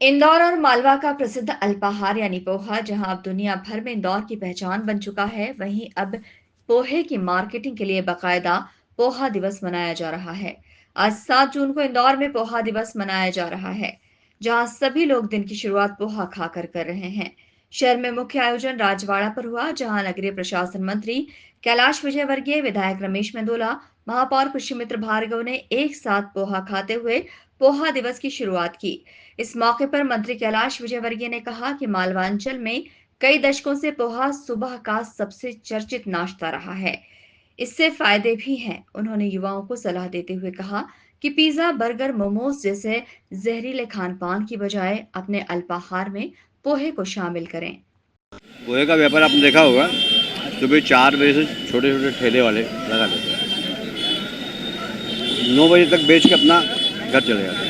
इंदौर और मालवा का प्रसिद्ध अल्पाहार यानी पोहा जहां अब दुनिया भर में इंदौर की पहचान बन चुका है, वहीं अब पोहे की मार्केटिंग के लिए बाकायदा पोहा दिवस मनाया जा रहा है। आज 7 जून को इंदौर में पोहा दिवस मनाया जा रहा है, जहां सभी लोग दिन की शुरुआत पोहा खाकर कर रहे हैं। शहर में मुख्य आयोजन राजवाड़ा पर हुआ, जहां नगरीय प्रशासन मंत्री कैलाश विजयवर्गीय, विधायक रमेश मेंदोला, महापौर पुष्यमित्र भार्गव ने एक साथ पोहा खाते हुए पोहा दिवस की शुरुआत की। इस मौके पर मंत्री कैलाश विजयवर्गीय ने कहा कि मालवांचल में कई दशकों से पोहा सुबह का सबसे चर्चित नाश्ता रहा है। इससे फायदे भी हैं। उन्होंने युवाओं को सलाह देते हुए कहा कि पिज्जा, बर्गर, मोमोज जैसे जहरीले खान पान की बजाय अपने अल्पाहार में पोहे को शामिल करें। पोहे का व्यापार आपने देखा होगा, सुबह 4 बजे से छोटे छोटे ठेले वाले लगा देते हैं। 9 बजे तक बेच के अपना घर चले जाते हैं।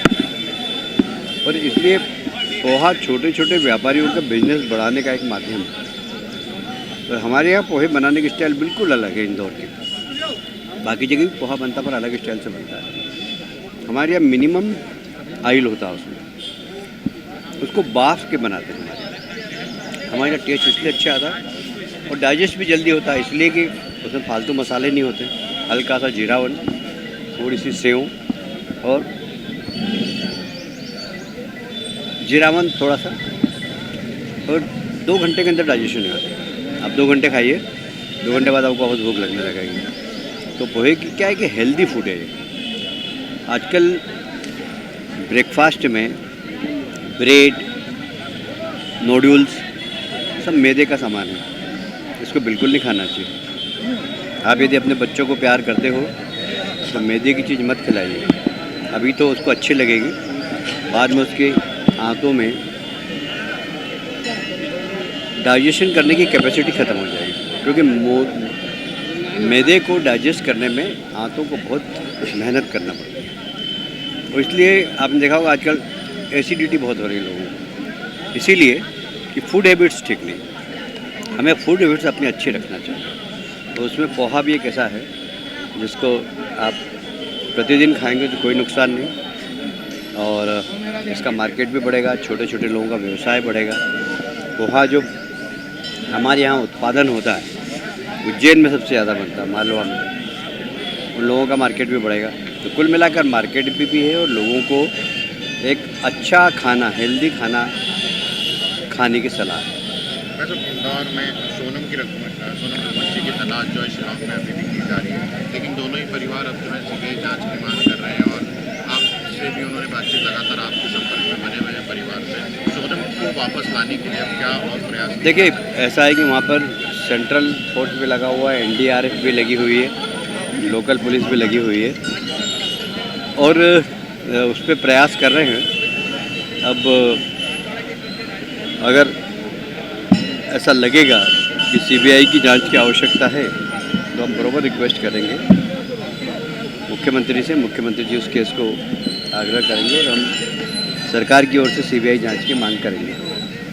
और इसलिए पोहा छोटे छोटे व्यापारियों का बिजनेस बढ़ाने का एक माध्यम है। तो हमारे यहाँ पोहे बनाने की स्टाइल बिल्कुल अलग है इंदौर की। बाकी जगह भी पोहा बनता पर अलग स्टाइल से बनता है। हमारे यहाँ मिनिमम ऑयल होता है, उसमें उसको बाफ के बनाते हैं। हमारे यहाँ टेस्ट इसलिए अच्छा आता है और डाइजेस्ट भी जल्दी होता है, इसलिए कि उसमें फालतू मसाले नहीं होते। हल्का सा जीरावन, थोड़ी सी सेव और जीरावन थोड़ा सा, और 2 घंटे के अंदर डाइजेशन हो जाता है। आप 2 घंटे खाइए, 2 घंटे बाद आपको बहुत भूख लगने लगेगी। तो पोहे की क्या है कि हेल्दी फूड है ये। आजकल ब्रेकफास्ट में ब्रेड, नूडल्स सब मैदे का सामान है। इसको बिल्कुल नहीं खाना चाहिए। आप यदि अपने बच्चों को प्यार करते हो तो मैदे की चीज़ मत खिलाइए। अभी तो उसको अच्छी लगेगी, बाद में उसके आंतों में डाइजेशन करने की कैपेसिटी ख़त्म हो जाएगी, क्योंकि मैदे को डाइजेस्ट करने में आंतों को बहुत मेहनत करना पड़ता है। और इसलिए आपने देखा होगा आजकल एसिडिटी बहुत हो रही है लोगों को, इसीलिए कि फूड हैबिट्स ठीक नहीं। हमें फूड हैबिट्स अपनी अच्छी रखना चाहिए। तो उसमें पोहा भी एक ऐसा है जिसको आप प्रतिदिन खाएंगे तो कोई नुकसान नहीं, और इसका मार्केट भी बढ़ेगा, छोटे छोटे लोगों का व्यवसाय बढ़ेगा। पोहा जो हमारे यहाँ उत्पादन होता है, उज्जैन में सबसे ज़्यादा बनता है, मालवा में, उन लोगों का मार्केट भी बढ़ेगा। तो कुल मिलाकर मार्केट भी है और लोगों को एक अच्छा खाना, हेल्दी खाना खाने की सलाह है। वैसे इंदौर में सोनम रघुवंशी की तलाश जो है शिलांग में अभी भी की जा रही है, लेकिन दोनों ही परिवार अब जो है सीबीआई जांच की मांग कर रहे हैं और आपसे भी उन्होंने बातचीत लगातार आपके संपर्क में बने हुए हैं परिवार से। सोनम को वापस लाने के लिए अब क्या और प्रयास? देखिए, ऐसा है कि वहाँ पर सेंट्रल फोर्स भी लगा हुआ है, एनडीआरएफ भी लगी हुई है, लोकल पुलिस भी लगी हुई है और उस पर प्रयास कर रहे हैं। अब अगर ऐसा लगेगा कि सीबीआई की जांच की आवश्यकता है तो हम बराबर रिक्वेस्ट करेंगे मुख्यमंत्री से। मुख्यमंत्री जी उस केस को आग्रह करेंगे और हम सरकार की ओर से सीबीआई जांच की मांग करेंगे।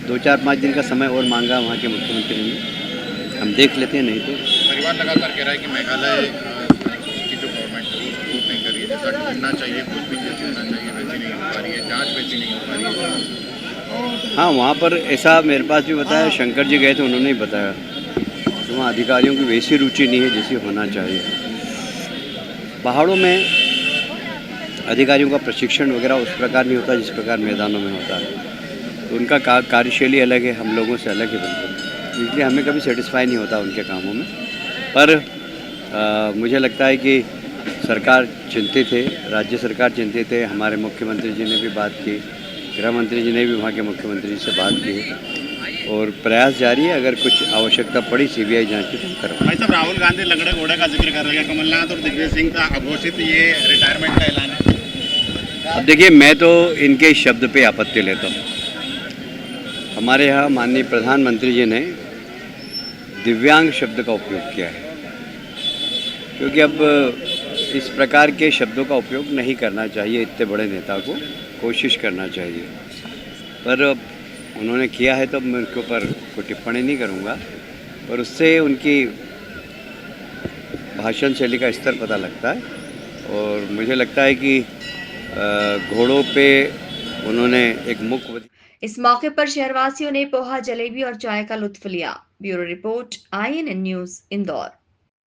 2-4-5 दिन का समय और मांगा वहाँ के मुख्यमंत्री ने, हम देख लेते हैं। नहीं तो परिवार लगातार कह रहा है कि मेघालय की जो गवर्नमेंट है वो सपोर्ट नहीं कर रही है, जैसा ढूंढना चाहिए, कुछ भी जैसे होना चाहिए वैसी नहीं हो पा रही है, जाँच वैसी नहीं हो पा रही है। हाँ, वहाँ पर ऐसा मेरे पास भी बताया, शंकर जी गए थे, उन्होंने ही बताया कि वहाँ अधिकारियों की वैसी रुचि नहीं है जैसी होना चाहिए। पहाड़ों में अधिकारियों का प्रशिक्षण वगैरह उस प्रकार नहीं होता जिस प्रकार मैदानों में होता है। तो उनका कार्यशैली अलग है, हम लोगों से अलग है बिल्कुल, इसलिए हमें कभी सेटिस्फाई नहीं होता उनके कामों में। पर मुझे लगता है कि सरकार चिंतित है, राज्य सरकार चिंतित है। हमारे मुख्यमंत्री जी ने भी बात की, गृह मंत्री जी ने भी वहाँ के मुख्यमंत्री जी से बात की और प्रयास जारी है। अगर कुछ आवश्यकता पड़ी सीबीआई जांच की तो करवाएं। भाई साहब, राहुल गांधी लंगड़े घोड़े का जिक्र कर रहे हैं, कमलनाथ और दिग्विजय सिंह का अघोषित ये रिटायरमेंट का ऐलान है। अब देखिए, मैं तो इनके शब्द पे आपत्ति लेता हूँ। हमारे यहाँ माननीय प्रधानमंत्री जी ने दिव्यांग शब्द का उपयोग किया है, क्योंकि अब इस प्रकार के शब्दों का उपयोग नहीं करना चाहिए। इतने बड़े नेता को कोशिश करना चाहिए, पर उन्होंने किया है तो मैं उनके ऊपर कोई टिप्पणी नहीं करूँगा। पर उससे उनकी भाषण शैली का स्तर पता लगता है और मुझे लगता है कि घोड़ों पे उन्होंने एक मूक इस मौके पर शहरवासियों ने पोहा, जलेबी और चाय का लुत्फ लिया। Bureau report, INN news, Indore.